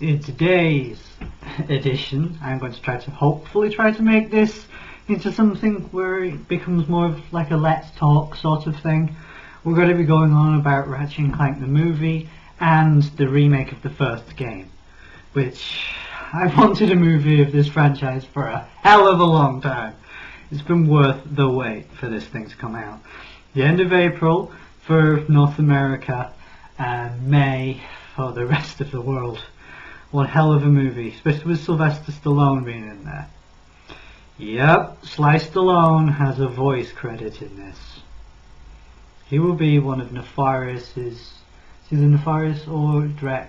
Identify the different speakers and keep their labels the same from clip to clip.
Speaker 1: in today's edition, I'm going to hopefully try to make this into something where it becomes more of like a let's talk sort of thing. We're going to be going on about Ratchet and Clank the movie and the remake of the first game, which I've wanted a movie of this franchise for a hell of a long time. It's been worth the wait for this thing to come out. The end of April for North America and May for the rest of the world. One hell of a movie, especially with Sylvester Stallone being in there. Yep, Sly Stallone has a voice credit in this. He will be one of Nefarious' is either Nefarious or Drex.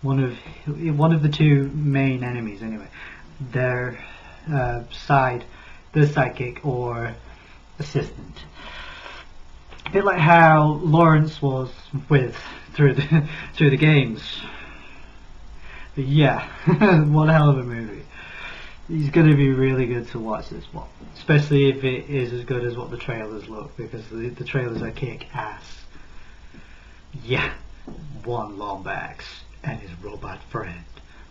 Speaker 1: One of the two main enemies anyway. Their sidekick or assistant. A bit like how Lawrence was with through the games. But yeah, what a hell of a movie. He's going to be really good to watch this one, especially if it is as good as what the trailers look, because the trailers are kick ass. Yeah, one Lombax and his robot friend,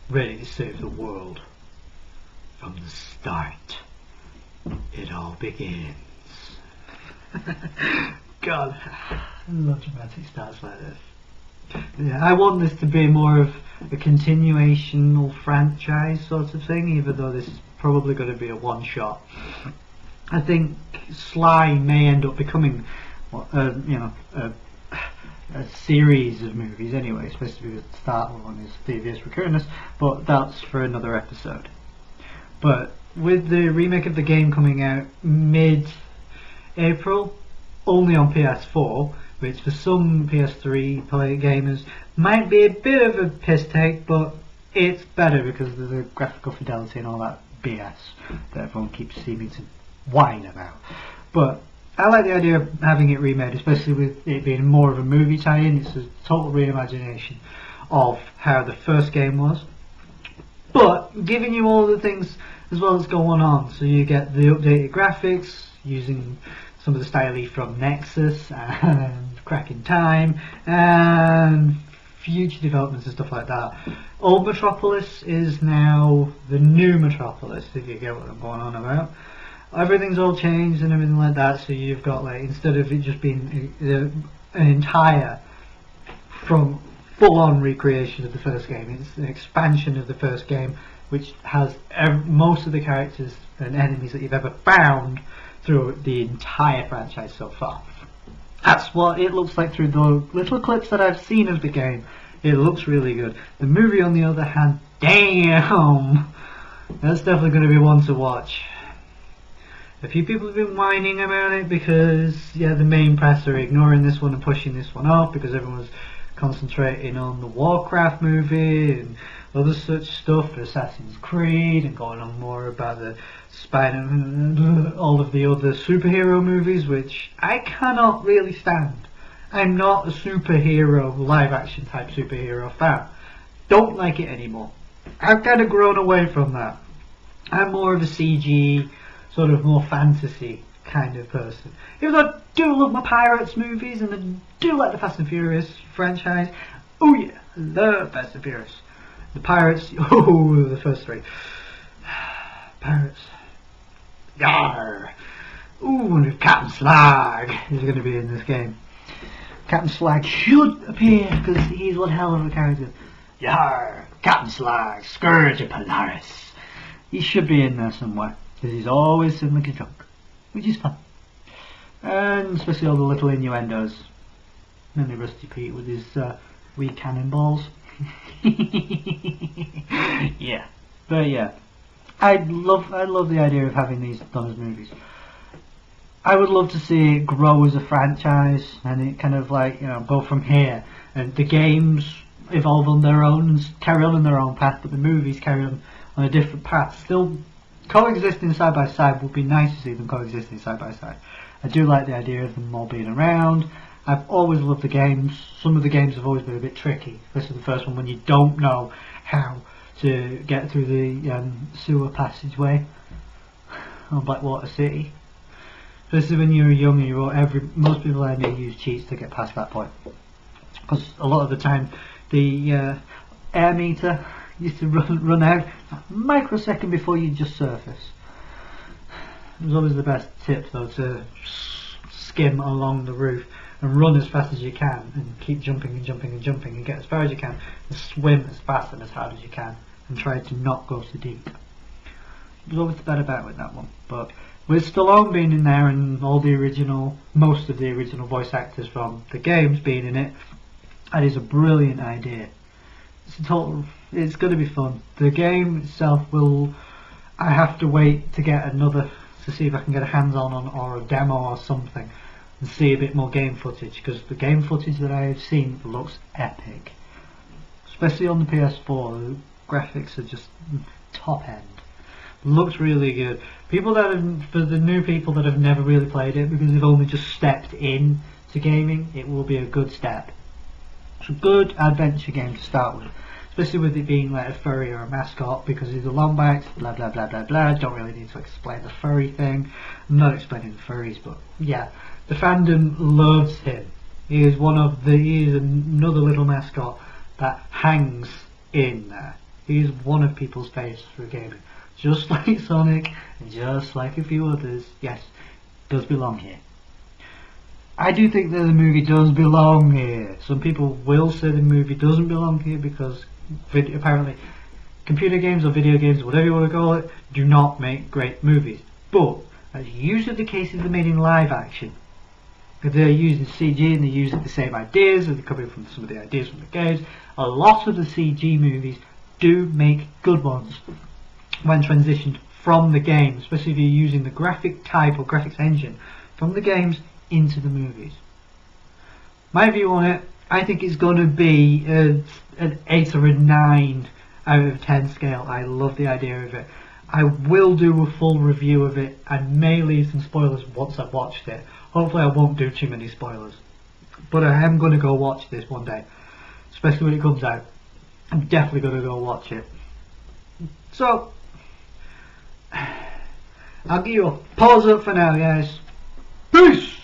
Speaker 1: ready to save the world. From the start, it all begins. God, I love dramatic starts like this. Yeah, I want this to be more of a continuational franchise sort of thing, even though this is probably going to be a one-shot. I think Sly may end up becoming, a series of movies anyway, especially with the start on his devious recurrence, but that's for another episode. But with the remake of the game coming out mid-April, only on PS4, which for some PS3 gamers might be a bit of a piss take, but it's better because of the graphical fidelity and all that BS that everyone keeps seeming to whine about. But I like the idea of having it remade, especially with it being more of a movie tie-in. It's a total reimagination of how the first game was, but giving you all the things as well as going on. So you get the updated graphics using some of the styling from Nexus and Crack in Time and future developments and stuff like that. Old Metropolis is now the new Metropolis, if you get what I'm going on about. Everything's all changed and everything like that, so you've got, like, instead of it just being an entire from full-on recreation of the first game, it's an expansion of the first game which has most of the characters and enemies that you've ever found through the entire franchise so far. That's what it looks like through the little clips that I've seen of the game. It looks really good. The movie, on the other hand, damn! That's definitely going to be one to watch. A few people have been whining about it because, yeah, the main press are ignoring this one and pushing this one off because everyone's concentrating on the Warcraft movie and other such stuff, Assassin's Creed, and going on more about the all of the other superhero movies, which I cannot really stand. I'm not a superhero, live-action type superhero fan. Don't like it anymore. I've kind of grown away from that. I'm more of a CG, sort of more fantasy kind of person. Even though I do love my Pirates movies and I do like the Fast and Furious franchise. Oh yeah, I love Fast and Furious. The Pirates, oh, the first three. Pirates. Yarr! Ooh, and Captain Slag is going to be in this game. Captain Slag should appear because he's one hell of a character. Yarr! Captain Slag, Scourge of Polaris. He should be in there somewhere because he's always in like a drunk, which is fun. And especially all the little innuendos. Mainly Rusty Pete with his wee cannonballs. Yeah, but yeah, I love the idea of having these done as movies. I would love to see it grow as a franchise and it kind of like, go from here, and the games evolve on their own and carry on their own path, but the movies carry on a different path. Still coexisting side by side. Would be nice to see them coexisting side by side. I do like the idea of them all being around. I've always loved the games. Some of the games have always been a bit tricky, especially the first one when you don't know how to get through the sewer passageway on Blackwater City. Especially when you were young, most people I knew use cheats to get past that point. Because a lot of the time, air meter used to run out a microsecond before you just surface. It was always the best tip though, to skim along the roof and run as fast as you can and keep jumping and jumping and jumping and get as far as you can and swim as fast and as hard as you can and try to not go too deep. It was always the better bet with that one, but with Stallone being in there and most of the original voice actors from the games being in it, that is a brilliant idea. It's going to be fun. The game itself I have to wait to see if I can get a hands-on or a demo or something and see a bit more game footage, because the game footage that I have seen looks epic. Especially on the PS4, the graphics are just top end. Looks really good. For the new people that have never really played it, because they've only just stepped in to gaming, it will be a good step. It's a good adventure game to start with, especially with it being like a furry or a mascot, because he's a longback, blah blah blah blah blah. Don't really need to explain the furry thing. I'm not explaining the furries, but yeah, the fandom loves him. He is another little mascot that hangs in there. He is one of people's favourites for gaming. Just like Sonic, and just like a few others, yes, does belong here. I do think that the movie does belong here. Some people will say the movie doesn't belong here because apparently computer games or video games, whatever you want to call it, do not make great movies. But that's usually the case if they're made in live action. If they're using CG and they're using the same ideas and they're coming from some of the ideas from the games, a lot of the CG movies do make good ones when transitioned from the game, especially if you're using the graphic type or graphics engine from the games into the movies. My view on it, I think it's going to be an 8 or a 9 out of 10 scale. I love the idea of it. I will do a full review of it and may leave some spoilers once I've watched it. Hopefully I won't do too many spoilers. But I am going to go watch this one day, especially when it comes out. I'm definitely going to go watch it. So, I'll give you a pause up for now, guys. Peace!